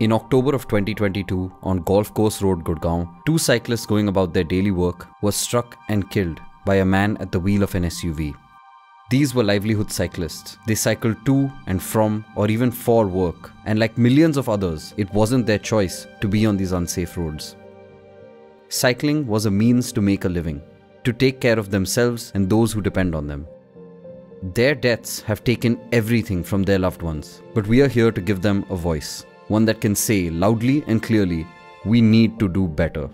In October of 2022, on Golf Course Road, Gurgaon, two cyclists going about their daily work were struck and killed by a man at the wheel of an SUV. These were Livelihood cyclists. They cycled to and from or even for work, and like millions of others, it wasn't their choice to be on these unsafe roads. Cycling was a means to make a living, to take care of themselves and those who depend on them. Their deaths have taken everything from their loved ones, but we are here to give them a voice. One that can say loudly and clearly, we need to do better.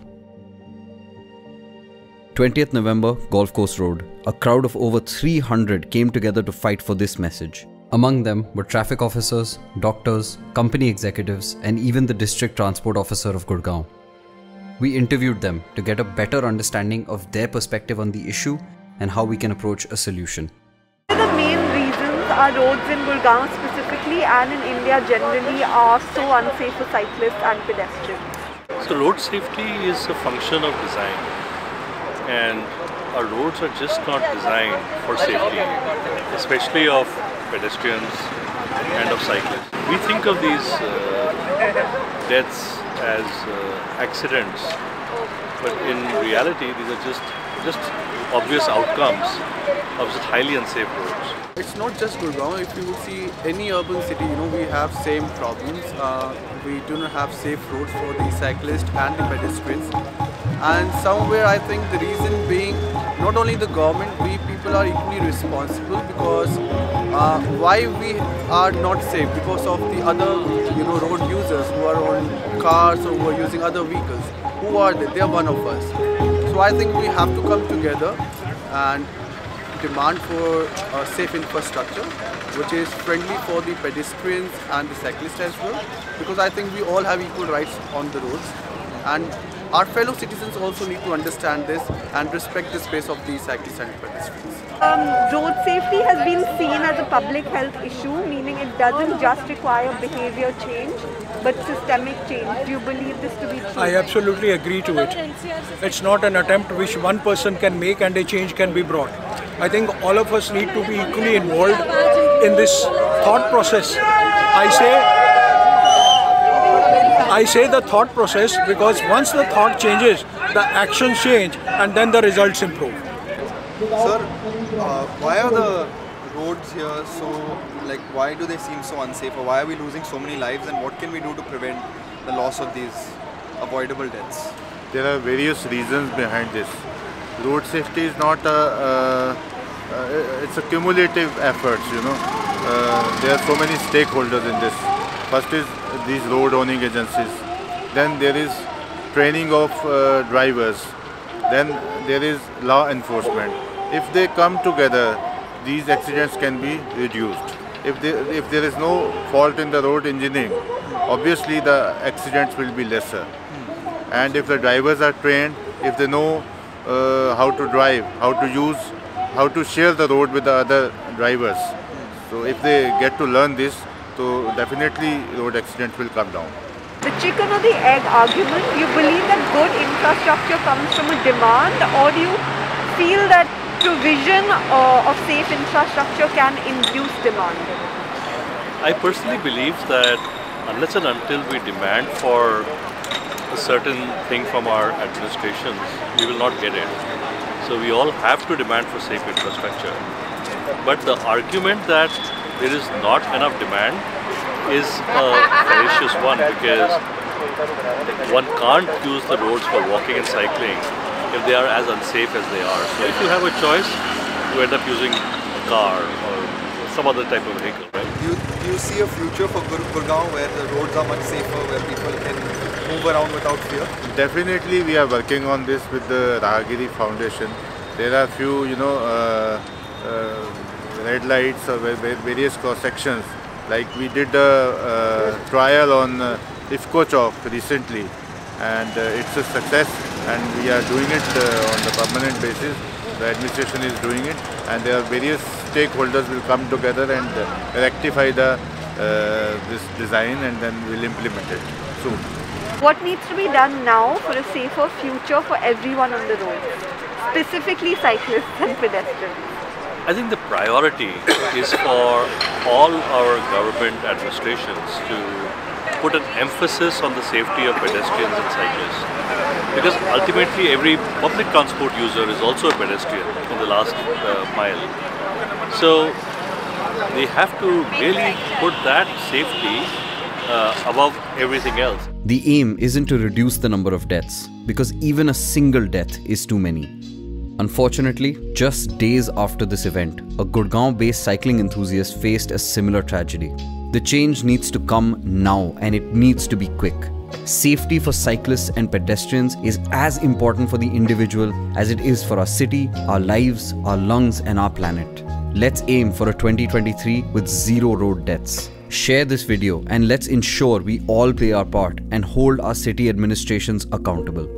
20th November, Golf Course Road. A crowd of over 300 came together to fight for this message. Among them were traffic officers, doctors, company executives, and even the district transport officer of Gurgaon. We interviewed them to get a better understanding of their perspective on the issue and how we can approach a solution. The main reasons our roads in Gurgaon specifically and in India generally are so unsafe for cyclists and pedestrians. So road safety is a function of design, and our roads are just not designed for safety, especially of pedestrians and of cyclists. We think of these deaths as accidents, but in reality these are just obvious outcomes of just highly unsafe roads. It's not just Gurgaon. If you would see any urban city, we have same problems. We do not have safe roads for the cyclists and the pedestrians. And somewhere I think the reason being, not only the government, we people are equally responsible, because why we are not safe? Because of the other road users who are on cars or who are using other vehicles. Who are they? They are one of us. So I think we have to come together and demand for a safe infrastructure which is friendly for the pedestrians and the cyclists as well, because I think we all have equal rights on the roads, and our fellow citizens also need to understand this and respect the space of the cyclists and pedestrians. Road safety has been seen as a public health issue, meaning it doesn't just require behavior change but systemic change. Do you believe this to be true? I absolutely agree to it. It's not an attempt which one person can make and a change can be brought. I think all of us need to be equally involved in this thought process. I say the thought process because once the thought changes, the actions change and then the results improve. Sir, why are the roads here why do they seem so unsafe, or why are we losing so many lives, and what can we do to prevent the loss of these avoidable deaths? There are various reasons behind this. Road safety is not it's a cumulative effort, there are so many stakeholders in this. First is these road owning agencies, then there is training of drivers, then there is law enforcement. If they come together, these accidents can be reduced. If there is no fault in the road engineering, obviously the accidents will be lesser. And if the drivers are trained, if they know how to drive, how to share the road with the other drivers, so if they get to learn this, so definitely road accidents will come down. The chicken or the egg argument, you believe that good infrastructure comes from a demand, or do you feel that provision of safe infrastructure can induce demand? I personally believe that unless and until we demand for a certain thing from our administrations, we will not get it. So we all have to demand for safe infrastructure. But the argument that there is not enough demand is a fallacious one, because one can't use the roads for walking and cycling if they are as unsafe as they are. So if you have a choice, you end up using a car or some other type of vehicle, right? Do you see a future for Gurgaon where the roads are much safer, where people can move around without fear? Definitely we are working on this with the Raahgiri Foundation. There are few, red lights or various cross sections. Like we did a trial on IFCO Chowk recently, and it's a success, and we are doing it on the permanent basis. The administration is doing it, and there are various stakeholders will come together and rectify this design, and then we'll implement it soon. What needs to be done now for a safer future for everyone on the road, specifically cyclists and pedestrians? I think the priority is for all our government administrations to put an emphasis on the safety of pedestrians and cyclists. Because ultimately every public transport user is also a pedestrian in the last mile. So they have to really put that safety above everything else. The aim isn't to reduce the number of deaths, because even a single death is too many. Unfortunately, just days after this event, a Gurgaon-based cycling enthusiast faced a similar tragedy. The change needs to come now, and it needs to be quick. Safety for cyclists and pedestrians is as important for the individual as it is for our city, our lives, our lungs, and our planet. Let's aim for a 2023 with 0 road deaths. Share this video and let's ensure we all play our part and hold our city administrations accountable.